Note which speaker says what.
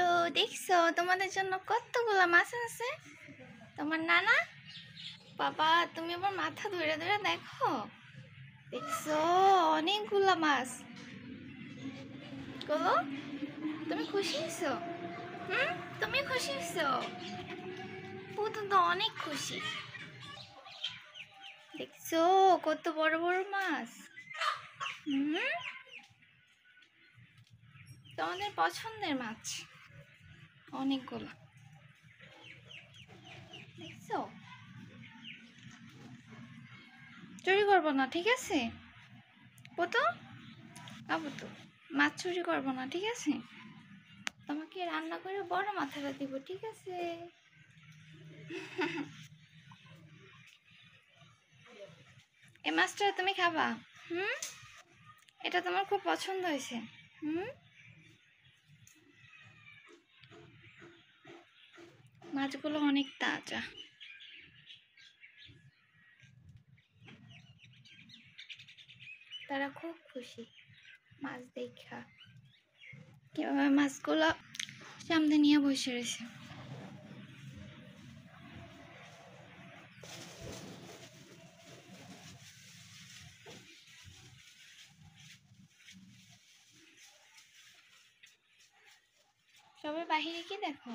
Speaker 1: Hello, দেখছো তোমাদের জন্য কতগুলা মাছ আছে তোমার নানা। বাবা, তুমি আবার মাথা ধরে ধরে দেখো, দেখছো অনেকগুলা মাছ গুলো। তুমি খুশি হয়েছো? তুমি খুশি হয়েছো? পুতুল তো অনেক খুশি। দেখছো কত বড় বড় মাছ। তোমাদের পছন্দের মাছ অনেকগুলা, দেখছো? চুরি করবো না, ঠিক আছে পুতু? পুতু, মাছ চুরি করবো না, ঠিক আছে? তোমাকে রান্না করে বড় মাথাটা দিব, ঠিক আছে? এই মাছটা তুমি খাবা? এটা তোমার খুব পছন্দ হয়েছে। মাছগুলো অনেক তাজা। তারা খুব খুশি মাছ দেখা। কিভাবে মাছগুলো সামনে নিয়ে বসে রয়েছে। সবাই বাহিরে কি দেখো?